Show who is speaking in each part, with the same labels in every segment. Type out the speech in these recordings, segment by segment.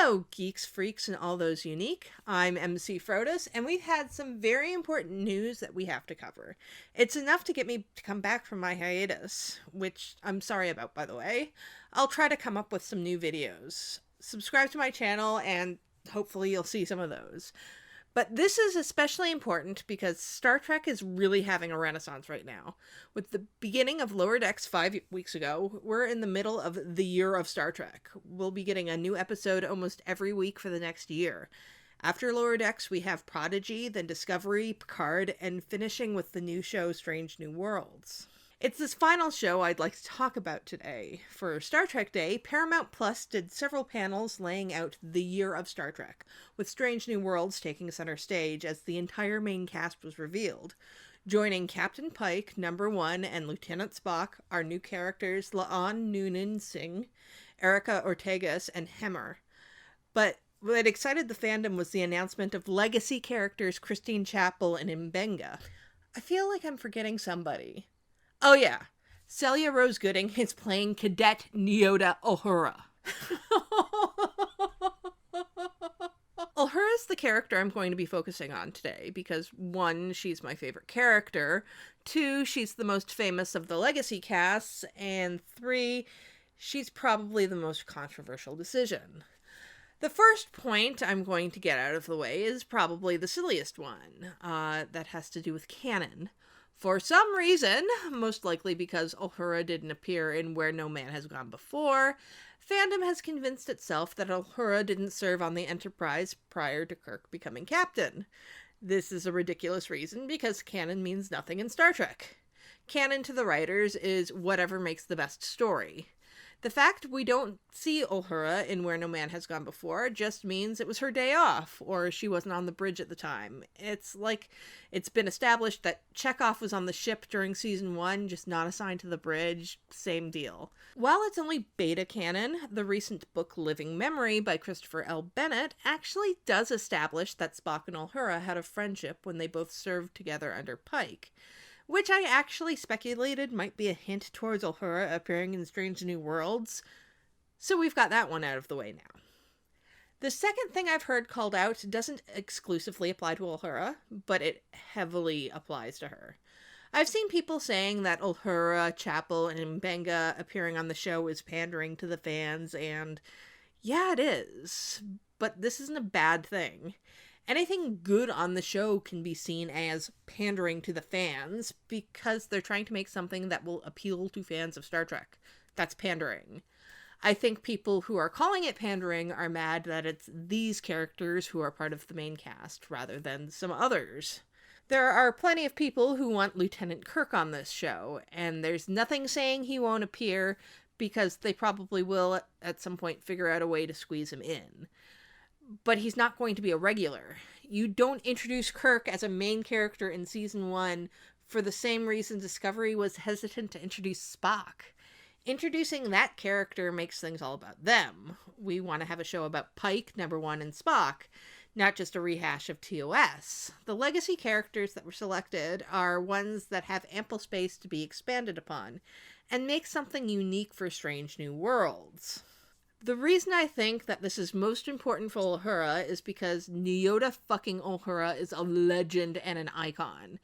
Speaker 1: Hello, geeks, freaks, and all those unique. I'm Emcee Frodis, and we've had some very important news that we have to cover. It's enough to get me to come back from my hiatus, which I'm sorry about, by the way. I'll try to come up with some new videos. Subscribe to my channel, and hopefully you'll see some of those. But this is especially important because Star Trek is really having a renaissance right now. With the beginning of Lower Decks 5 weeks ago, we're in the middle of the year of Star Trek. We'll be getting a new episode almost every week for the next year. After Lower Decks, we have Prodigy, then Discovery, Picard, and finishing with the new show Strange New Worlds. It's this final show I'd like to talk about today. For Star Trek Day, Paramount Plus did several panels laying out the year of Star Trek, with Strange New Worlds taking center stage as the entire main cast was revealed. Joining Captain Pike, Number 1, and Lieutenant Spock are new characters La'an Noonan Singh, Erica Ortegas, and Hemmer. But what excited the fandom was the announcement of legacy characters Christine Chapel and Mbenga. I feel like I'm forgetting somebody. Oh yeah, Celia Rose Gooding is playing Cadet Nyota Uhura. Uhura is the character I'm going to be focusing on today because 1, she's my favorite character, 2, she's the most famous of the legacy casts, and 3, she's probably the most controversial decision. The first point I'm going to get out of the way is probably the silliest one, that has to do with canon. For some reason, most likely because Uhura didn't appear in Where No Man Has Gone Before, fandom has convinced itself that Uhura didn't serve on the Enterprise prior to Kirk becoming captain. This is a ridiculous reason because canon means nothing in Star Trek. Canon to the writers is whatever makes the best story. The fact we don't see Uhura in Where No Man Has Gone Before just means it was her day off, or she wasn't on the bridge at the time. It's like it's been established that Chekhov was on the ship during season 1, just not assigned to the bridge, same deal. While it's only beta canon, the recent book Living Memory by Christopher L. Bennett actually does establish that Spock and Uhura had a friendship when they both served together under Pike, which I actually speculated might be a hint towards Uhura appearing in Strange New Worlds. So we've got that one out of the way now. The second thing I've heard called out doesn't exclusively apply to Uhura, but it heavily applies to her. I've seen people saying that Uhura, Chapel, and Mbenga appearing on the show is pandering to the fans, and yeah, it is. But this isn't a bad thing. Anything good on the show can be seen as pandering to the fans because they're trying to make something that will appeal to fans of Star Trek. That's pandering. I think people who are calling it pandering are mad that it's these characters who are part of the main cast rather than some others. There are plenty of people who want Lieutenant Kirk on this show, and there's nothing saying he won't appear because they probably will at some point figure out a way to squeeze him in. But he's not going to be a regular. You don't introduce Kirk as a main character in season 1 for the same reason Discovery was hesitant to introduce Spock. Introducing that character makes things all about them. We want to have a show about Pike, Number 1, and Spock, not just a rehash of TOS. The legacy characters that were selected are ones that have ample space to be expanded upon, and make something unique for Strange New Worlds. The reason I think that this is most important for Uhura is because Nyota fucking Uhura is a legend and an icon.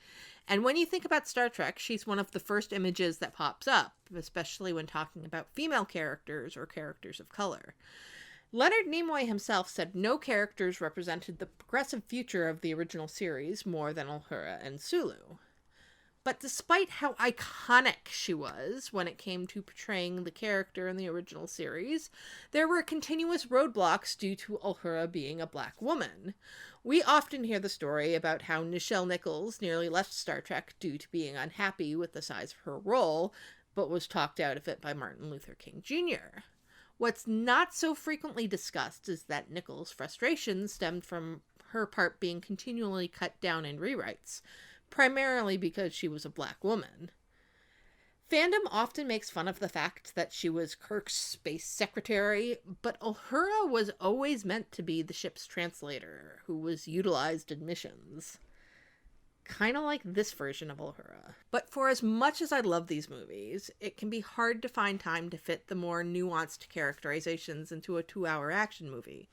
Speaker 1: And when you think about Star Trek, she's one of the first images that pops up, especially when talking about female characters or characters of color. Leonard Nimoy himself said no characters represented the progressive future of the original series more than Uhura and Sulu. But despite how iconic she was when it came to portraying the character in the original series, there were continuous roadblocks due to Uhura being a black woman. We often hear the story about how Nichelle Nichols nearly left Star Trek due to being unhappy with the size of her role, but was talked out of it by Martin Luther King Jr. What's not so frequently discussed is that Nichols' frustration stemmed from her part being continually cut down in rewrites, primarily because she was a black woman. Fandom often makes fun of the fact that she was Kirk's space secretary, but Uhura was always meant to be the ship's translator, who was utilized in missions. kind of like this version of Uhura. But for as much as I love these movies, it can be hard to find time to fit the more nuanced characterizations into a 2-hour action movie.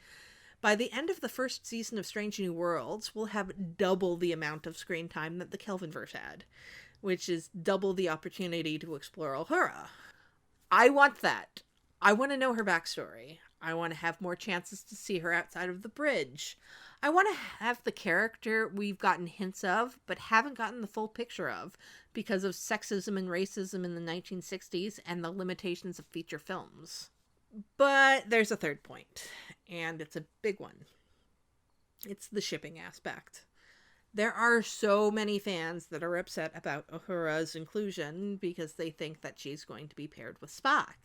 Speaker 1: By the end of the first season of Strange New Worlds, we'll have double the amount of screen time that the Kelvinverse had, which is double the opportunity to explore Uhura. I want that. I want to know her backstory. I want to have more chances to see her outside of the bridge. I want to have the character we've gotten hints of, but haven't gotten the full picture of, because of sexism and racism in the 1960s and the limitations of feature films. But there's a third point, and it's a big one. It's the shipping aspect. There are so many fans that are upset about Uhura's inclusion because they think that she's going to be paired with Spock.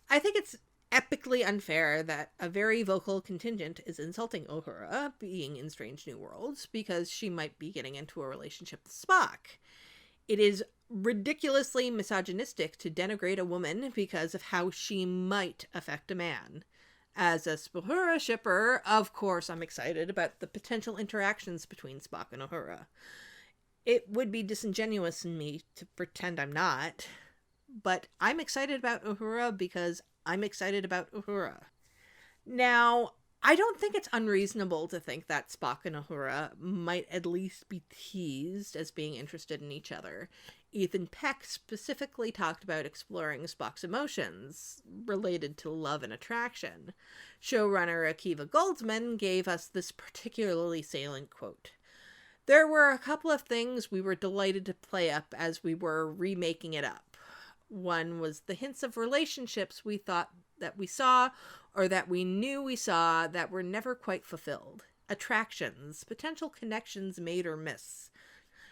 Speaker 1: I think it's epically unfair that a very vocal contingent is insulting Uhura being in Strange New Worlds because she might be getting into a relationship with Spock. It is ridiculously misogynistic to denigrate a woman because of how she might affect a man. As a Spuhura shipper, of course I'm excited about the potential interactions between Spock and Uhura. It would be disingenuous in me to pretend I'm not, but I'm excited about Uhura because I'm excited about Uhura. Now, I don't think it's unreasonable to think that Spock and Uhura might at least be teased as being interested in each other. Ethan Peck specifically talked about exploring Spock's emotions related to love and attraction. Showrunner Akiva Goldsman gave us this particularly salient quote. There were a couple of things we were delighted to play up as we were remaking it up. One was the hints of relationships we thought that we saw or that we knew we saw that were never quite fulfilled. Attractions, potential connections made or miss.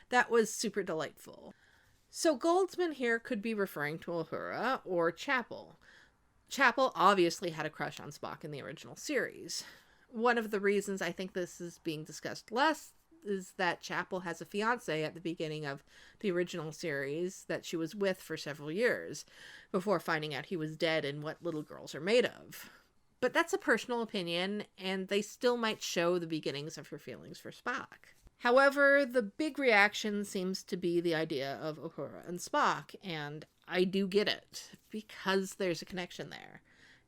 Speaker 1: That was super delightful. So Goldsman here could be referring to Uhura or Chapel. Chapel obviously had a crush on Spock in the original series. One of the reasons I think this is being discussed less is that Chapel has a fiancé at the beginning of the original series that she was with for several years, before finding out he was dead and what little girls are made of. But that's a personal opinion, and they still might show the beginnings of her feelings for Spock. However, the big reaction seems to be the idea of Uhura and Spock, and I do get it, because there's a connection there.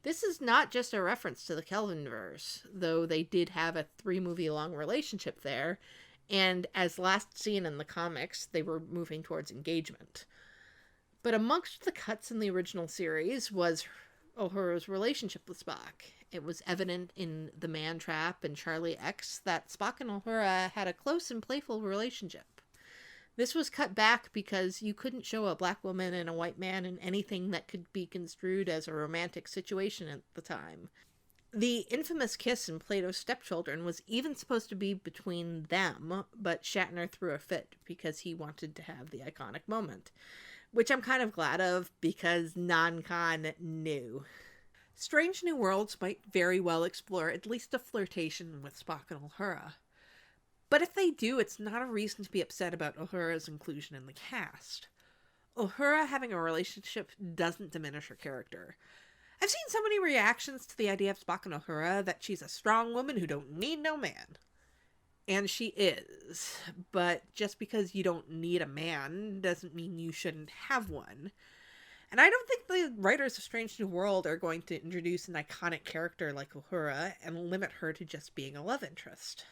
Speaker 1: This is not just a reference to the Kelvinverse, though they did have a 3-movie-long relationship there, and as last seen in the comics, they were moving towards engagement. But amongst the cuts in the original series was Uhura's relationship with Spock. It was evident in The Man Trap and Charlie X that Spock and Uhura had a close and playful relationship. This was cut back because you couldn't show a black woman and a white man in anything that could be construed as a romantic situation at the time. The infamous kiss in Plato's Stepchildren was even supposed to be between them, but Shatner threw a fit because he wanted to have the iconic moment, which I'm kind of glad of because non-con knew. Strange New Worlds might very well explore at least a flirtation with Spock and Uhura. But if they do, it's not a reason to be upset about Uhura's inclusion in the cast. Uhura having a relationship doesn't diminish her character. I've seen so many reactions to the idea of Spock and Uhura that she's a strong woman who don't need no man. And she is. But just because you don't need a man doesn't mean you shouldn't have one. And I don't think the writers of Strange New World are going to introduce an iconic character like Uhura and limit her to just being a love interest.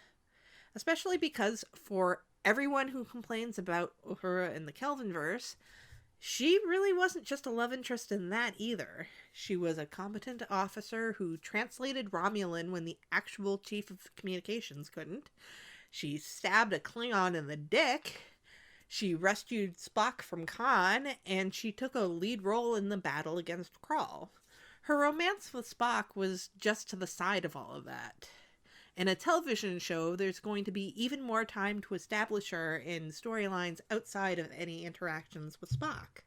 Speaker 1: Especially because for everyone who complains about Uhura in the Kelvinverse, she really wasn't just a love interest in that either. She was a competent officer who translated Romulan when the actual chief of communications couldn't. She stabbed a Klingon in the dick. She rescued Spock from Khan, and she took a lead role in the battle against Krall. Her romance with Spock was just to the side of all of that. In a television show, there's going to be even more time to establish her in storylines outside of any interactions with Spock.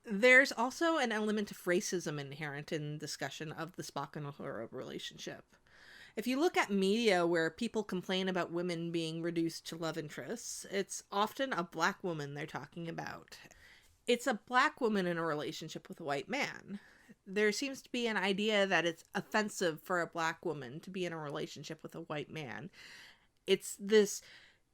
Speaker 1: There's also an element of racism inherent in discussion of the Spock and Uhura relationship. If you look at media where people complain about women being reduced to love interests, it's often a black woman they're talking about. It's a black woman in a relationship with a white man. There seems to be an idea that it's offensive for a black woman to be in a relationship with a white man. It's this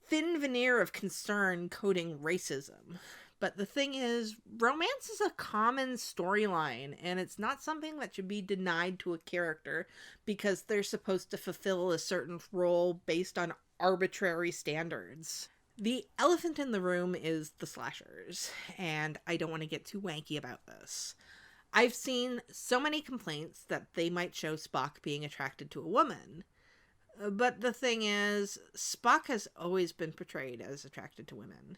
Speaker 1: thin veneer of concern coding racism. But the thing is, romance is a common storyline, and it's not something that should be denied to a character because they're supposed to fulfill a certain role based on arbitrary standards. The elephant in the room is the slashers, and I don't want to get too wanky about this. I've seen so many complaints that they might show Spock being attracted to a woman. But the thing is, Spock has always been portrayed as attracted to women.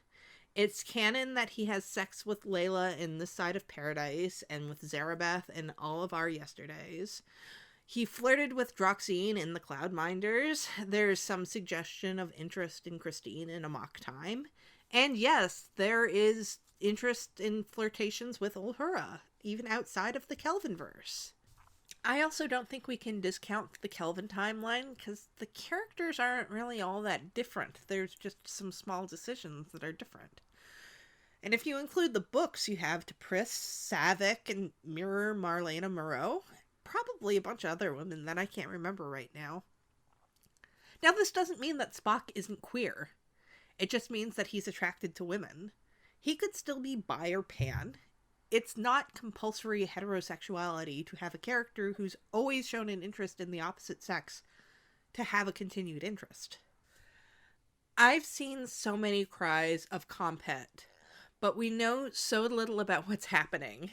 Speaker 1: It's canon that he has sex with Layla in This Side of Paradise and with Zarabeth in All of Our Yesterdays. He flirted with Droxine in The Cloudminders. There's some suggestion of interest in Christine in Amok Time. And yes, there is interest in flirtations with Uhura, even outside of the Kelvinverse. I also don't think we can discount the Kelvin timeline because the characters aren't really all that different. There's just some small decisions that are different. And if you include the books, you have T'Pris, Saavik, and Mirror Marlena Moreau. Probably a bunch of other women that I can't remember right now. Now, this doesn't mean that Spock isn't queer. It just means that he's attracted to women. He could still be bi or pan. It's not compulsory heterosexuality to have a character who's always shown an interest in the opposite sex to have a continued interest. I've seen so many cries of compet, but we know so little about what's happening.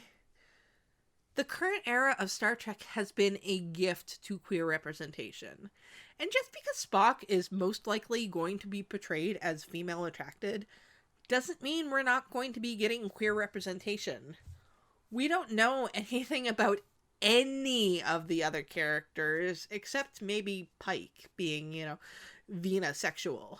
Speaker 1: The current era of Star Trek has been a gift to queer representation. And just because Spock is most likely going to be portrayed as female attracted doesn't mean we're not going to be getting queer representation. We don't know anything about any of the other characters except maybe Pike being, venosexual.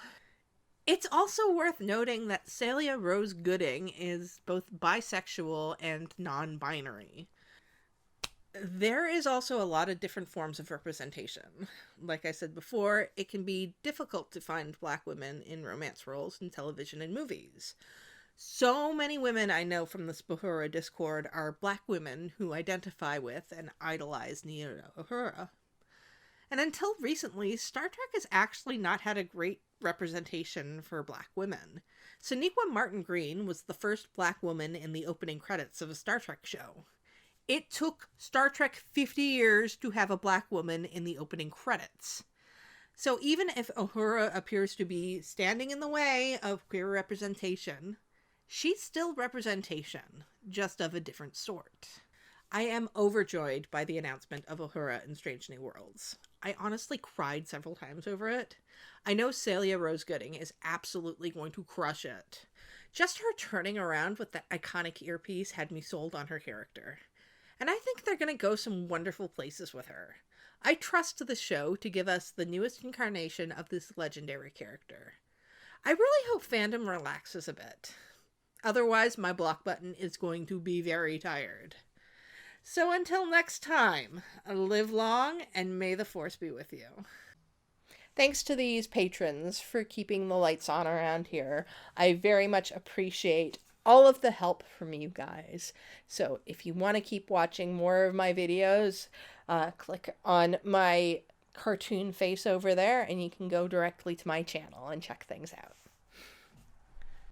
Speaker 1: It's also worth noting that Celia Rose Gooding is both bisexual and non-binary. There is also a lot of different forms of representation. Like I said before, it can be difficult to find Black women in romance roles in television and movies. So many women I know from the Spuhura Discord are Black women who identify with and idolize Nyota Uhura. And until recently, Star Trek has actually not had a great representation for Black women. Sonequa Martin Green was the first Black woman in the opening credits of a Star Trek show. It took Star Trek 50 years to have a Black woman in the opening credits. So even if Uhura appears to be standing in the way of queer representation, she's still representation, just of a different sort. I am overjoyed by the announcement of Uhura in Strange New Worlds. I honestly cried several times over it. I know Celia Rose Gooding is absolutely going to crush it. Just her turning around with that iconic earpiece had me sold on her character. And I think they're going to go some wonderful places with her. I trust the show to give us the newest incarnation of this legendary character. I really hope fandom relaxes a bit. Otherwise, my block button is going to be very tired. So until next time, live long and may the force be with you. Thanks to these patrons for keeping the lights on around here. I very much appreciate all of the help from you guys. So if you want to keep watching more of my videos, click on my cartoon face over there and you can go directly to my channel and check things out.